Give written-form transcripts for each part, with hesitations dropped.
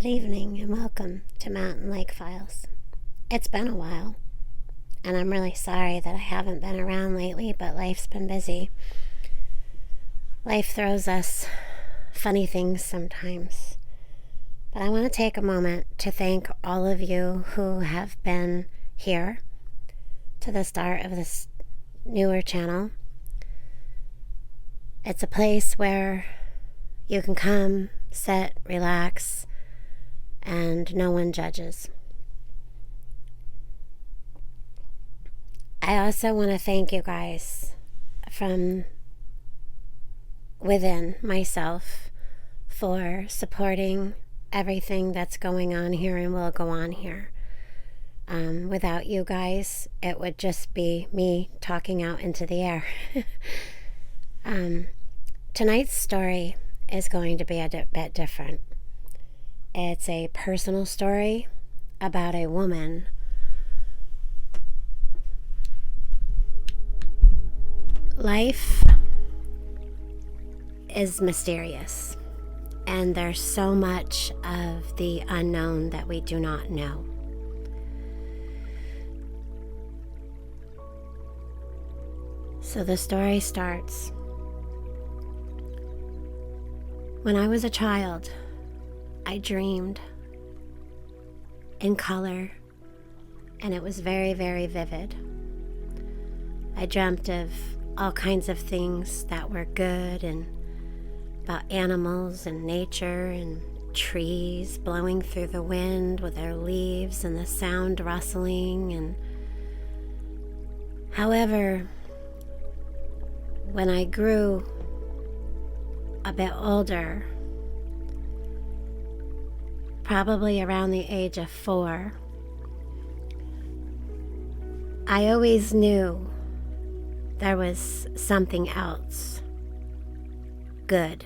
evening and welcome to Mountain Lake Files. It's been a while, and I'm really sorry that I haven't been around lately, but life's been busy. Life throws us funny things sometimes. But I want to take a moment to thank all of you who have been here to the start of this newer channel. It's a place where you can come, sit, relax, and no one judges. I also want to thank you guys from within myself for supporting everything that's going on here and will go on here. Without you guys, it would just be me talking out into the air. Tonight's story is going to be a bit different. It's a personal story about a woman Life is mysterious, and there's so much of the unknown that we do not know. So the story starts. When I was a child, I dreamed in color, and it was very, very vivid. I dreamt of all kinds of things that were good, and about animals and nature and trees blowing through the wind with their leaves and the sound rustling. And however, when I grew a bit older, probably around the age of 4, I always knew there was something else good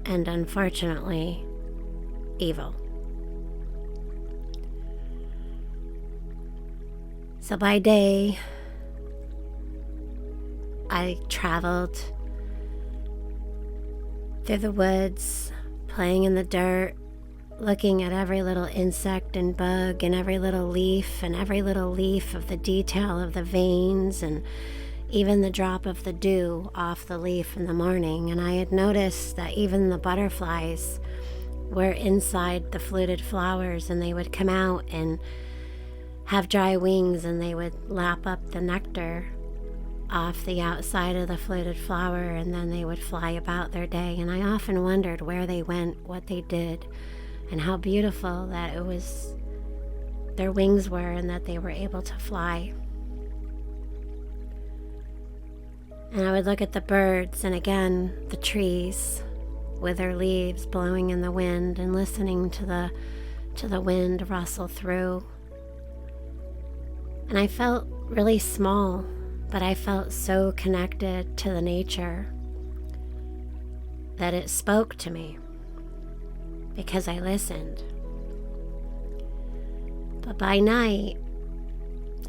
and unfortunately evil. So by day, I traveled through the woods, playing in the dirt, looking at every little insect and bug and every little leaf of the detail of the veins and even the drop of the dew off the leaf in the morning. And I had noticed that even the butterflies were inside the fluted flowers, and they would come out and have dry wings, and they would lap up the nectar off the outside of the fluted flower, and then they would fly about their day. And I often wondered where they went, what they did, and how beautiful that it was, their wings were, and that they were able to fly. And I would look at the birds, and again, the trees with their leaves blowing in the wind, and listening to the wind rustle through. And I felt really small, but I felt so connected to the nature that it spoke to me because I listened. But by night,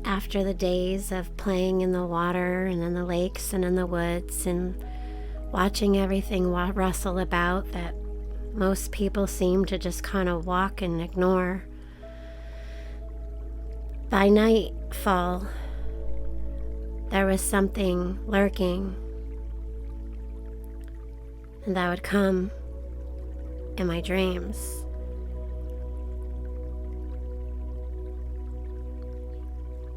after the days of playing in the water and in the lakes and in the woods and watching everything rustle about that most people seem to just kind of walk and ignore, by nightfall, there was something lurking, and that would come in my dreams.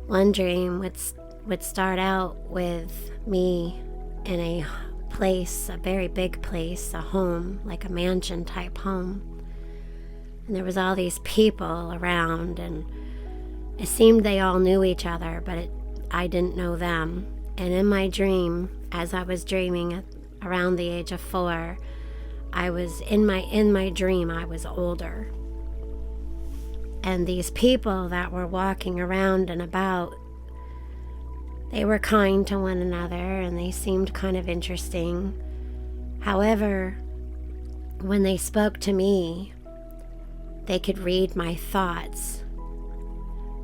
One dream would start out with me in a place, a very big place, a home, like a mansion type home. And there was all these people around, and it seemed they all knew each other, but I didn't know them. And in my dream, as I was dreaming around the age of 4, I was in my dream, I was older. And these people that were walking around and about, they were kind to one another, and they seemed kind of interesting. However, when they spoke to me, they could read my thoughts,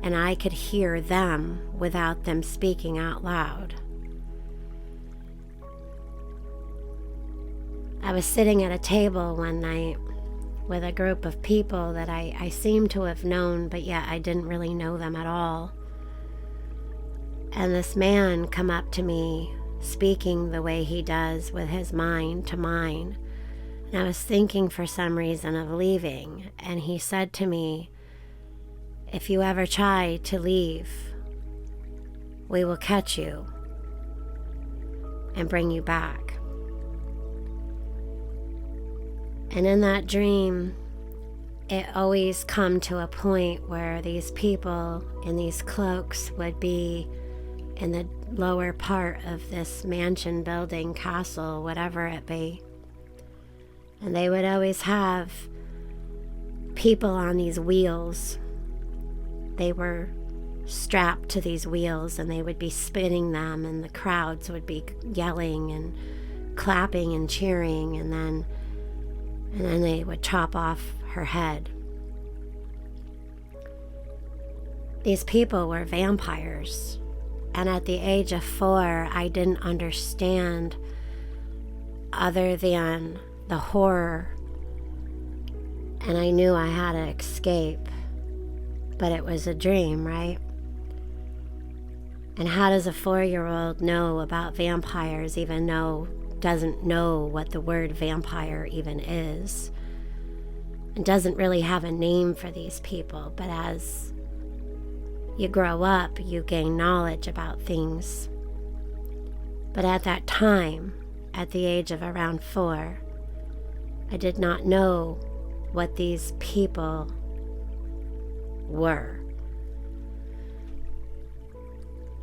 and I could hear them without them speaking out loud. I was sitting at a table one night with a group of people that I seem to have known, but yet I didn't really know them at all. And this man come up to me, speaking the way he does with his mind to mine. And I was thinking for some reason of leaving. And he said to me, if you ever try to leave, we will catch you and bring you back. And in that dream, it always come to a point where these people in these cloaks would be in the lower part of this mansion, building, castle, whatever it be. And they would always have people on these wheels. They were strapped to these wheels and they would be spinning them, and the crowds would be yelling and clapping and cheering, and then they would chop off her head. These people were vampires. And at the age of 4, I didn't understand other than the horror. And I knew I had to escape. But it was a dream, right? And how does a 4-year-old know about vampires, even doesn't know what the word vampire even is? And doesn't really have a name for these people. But as you grow up, you gain knowledge about things. But at that time, at the age of around 4, I did not know what these people were.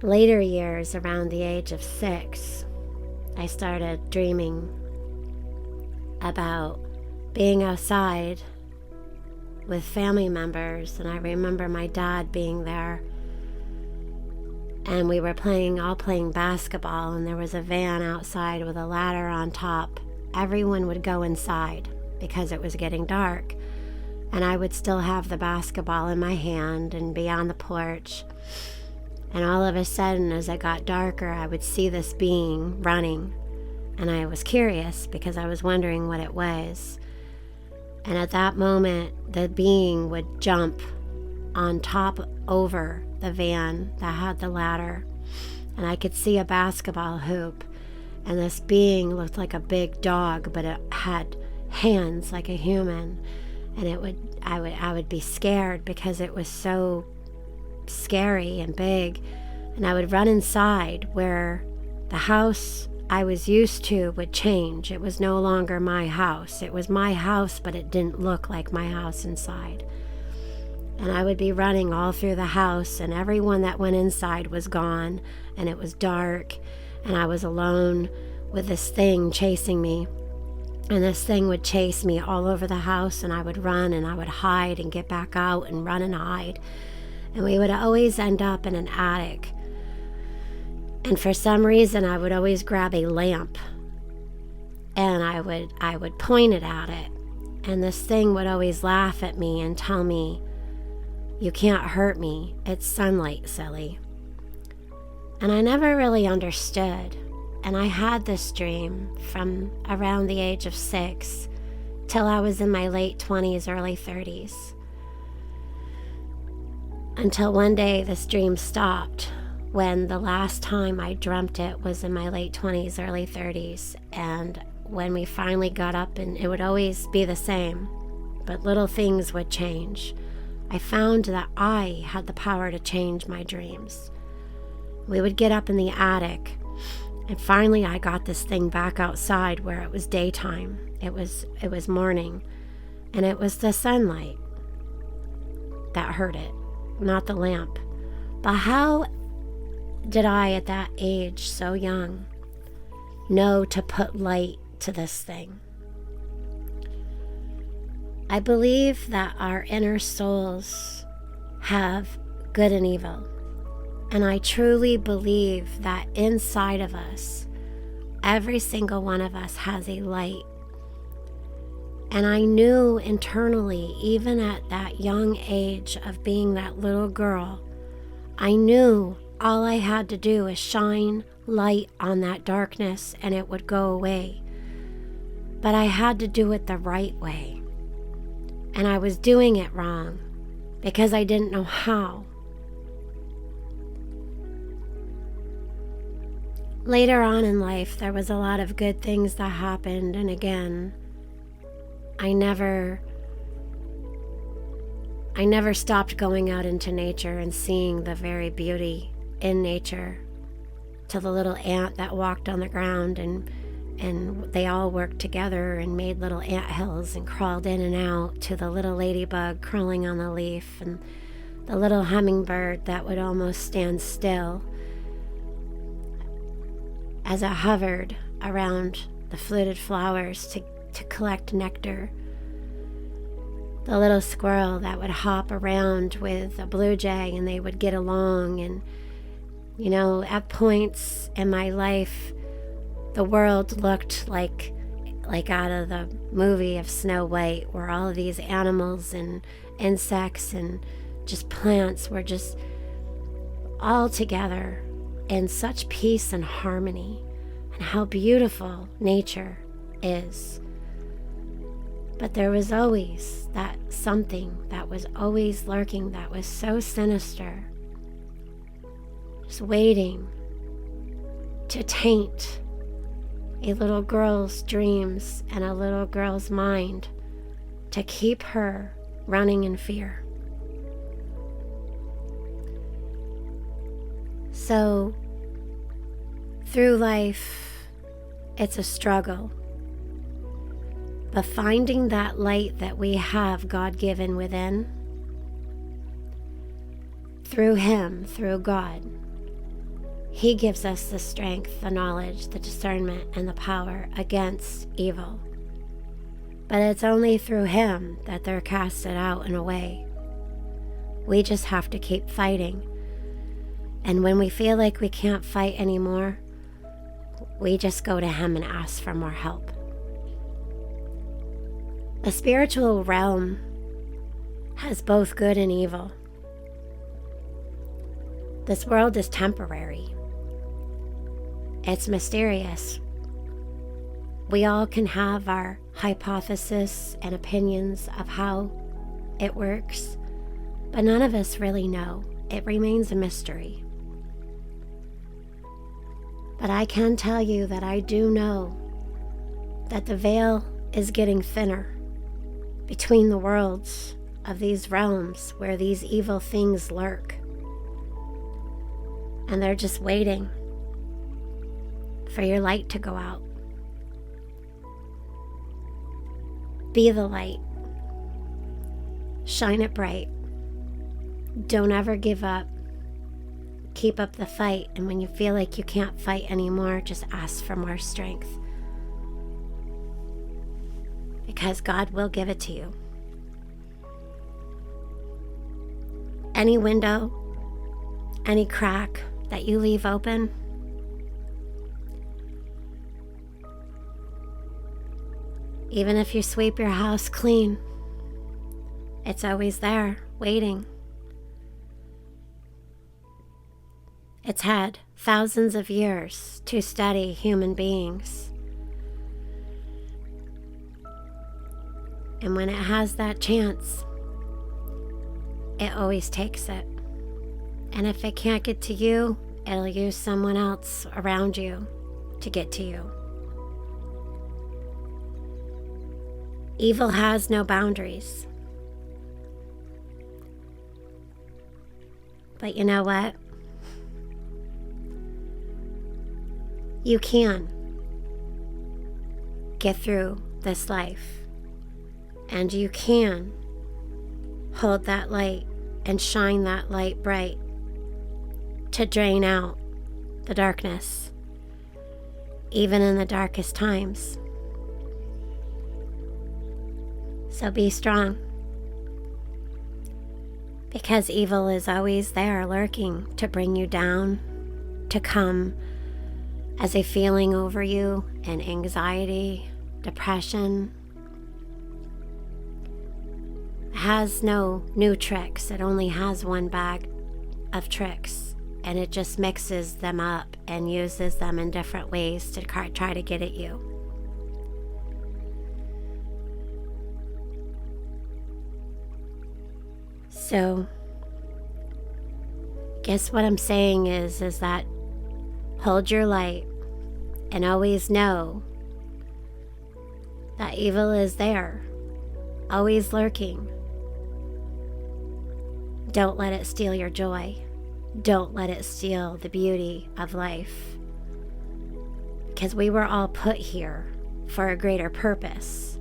Later years, around the age of 6, I started dreaming about being outside with family members, and I remember my dad being there, and we were all playing basketball, and there was a van outside with a ladder on top. Everyone would go inside because it was getting dark, and I would still have the basketball in my hand and be on the porch. And all of a sudden, as it got darker, I would see this being running, and I was curious because I was wondering what it was. And at that moment, the being would jump on top over the van that had the ladder. And I could see a basketball hoop. And this being looked like a big dog, but it had hands like a human. And I would be scared because it was so scary and big. And I would run inside where the house I was used to would change. It was no longer my house. It was my house, but it didn't look like my house inside. And I would be running all through the house, and everyone that went inside was gone, and it was dark, and I was alone with this thing chasing me. And this thing would chase me all over the house, and I would run, and I would hide and get back out and run and hide. And we would always end up in an attic. And for some reason, I would always grab a lamp, and I would point it at it. And this thing would always laugh at me and tell me, "You can't hurt me. It's sunlight, silly." And I never really understood. And I had this dream from around the age of 6 till I was in my late 20s, early 30s. Until one day this dream stopped, when the last time I dreamt it was in my late 20s, early 30s. And when we finally got up, and it would always be the same, but little things would change. I found that I had the power to change my dreams. We would get up in the attic, and finally I got this thing back outside where it was daytime. It was morning, and it was the sunlight that hurt it, not the lamp. But how did I, at that age, so young, know to put light to this thing? I believe that our inner souls have good and evil. And I truly believe that inside of us, every single one of us has a light. And I knew internally, even at that young age of being that little girl, I knew all I had to do was shine light on that darkness and it would go away. But I had to do it the right way. and I was doing it wrong because I didn't know how. Later on in life, there was a lot of good things that happened, and again, I never stopped going out into nature and seeing the very beauty in nature. To the little ant that walked on the ground and they all worked together and made little ant hills and crawled in and out, to the little ladybug crawling on the leaf and the little hummingbird that would almost stand still as it hovered around the fluted flowers to collect nectar. The little squirrel that would hop around with a blue jay and they would get along. And at points in my life, the world looked like out of the movie of Snow White, where all of these animals and insects and just plants were just all together in such peace and harmony, and how beautiful nature is. But there was always that something that was always lurking, that was so sinister, just waiting to taint a little girl's dreams and a little girl's mind, to keep her running in fear. So, through life, it's a struggle. But finding that light that we have God-given within, through Him, through God, He gives us the strength, the knowledge, the discernment, and the power against evil. But it's only through Him that they're casted out and away. We just have to keep fighting. And when we feel like we can't fight anymore, we just go to Him and ask for more help. The spiritual realm has both good and evil. This world is temporary. It's mysterious. We all can have our hypothesis and opinions of how it works, but none of us really know. It remains a mystery. But I can tell you that I do know that the veil is getting thinner between the worlds of these realms where these evil things lurk. And they're just waiting for your light to go out. Be the light. Shine it bright. Don't ever give up. Keep up the fight, and when you feel like you can't fight anymore, just ask for more strength. Because God will give it to you. Any window, any crack that you leave open, even if you sweep your house clean, it's always there, waiting. It's had thousands of years to study human beings. And when it has that chance, it always takes it. And if it can't get to you, it'll use someone else around you to get to you. Evil has no boundaries. But you know what? You can get through this life. And you can hold that light and shine that light bright to drain out the darkness, even in the darkest times. So be strong, because evil is always there lurking to bring you down, to come as a feeling over you and anxiety, depression. It has no new tricks. It only has one bag of tricks, and it just mixes them up and uses them in different ways to try to get at you. So, guess what I'm saying is that hold your light and always know that evil is there, always lurking. Don't let it steal your joy. Don't let it steal the beauty of life. Because we were all put here for a greater purpose.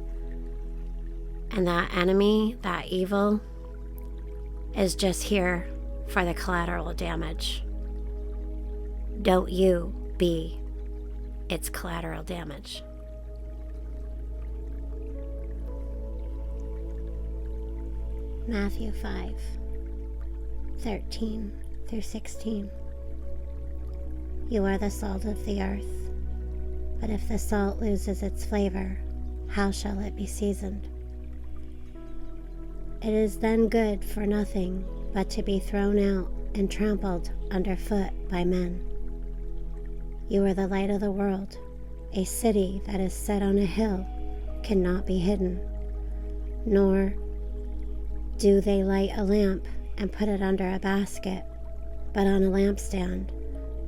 And that enemy, that evil, is just here for the collateral damage. Don't you be its collateral damage. Matthew 5:13-16. You are the salt of the earth, but if the salt loses its flavor, how shall it be seasoned? It is then good for nothing but to be thrown out and trampled underfoot by men. You are the light of the world. A city that is set on a hill cannot be hidden, nor do they light a lamp and put it under a basket, but on a lampstand,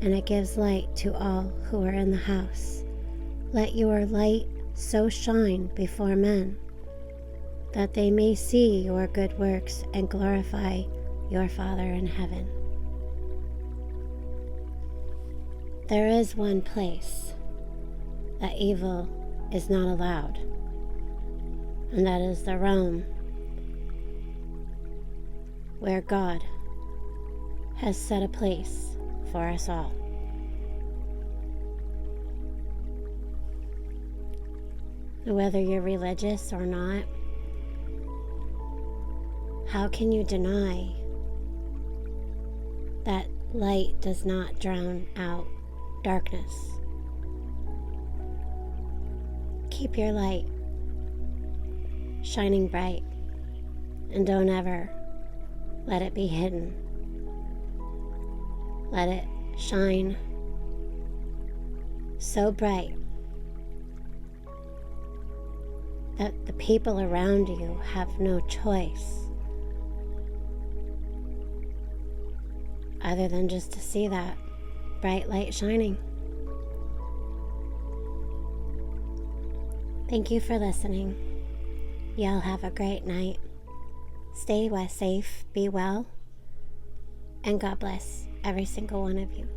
and it gives light to all who are in the house. Let your light so shine before men, that they may see your good works and glorify your Father in heaven. There is one place that evil is not allowed, and that is the realm where God has set a place for us all. Whether you're religious or not, how can you deny that light does not drown out darkness? Keep your light shining bright, and don't ever let it be hidden. Let it shine so bright that the people around you have no choice other than just to see that bright light shining. Thank you for listening. Y'all have a great night. Stay safe, be well, and God bless every single one of you.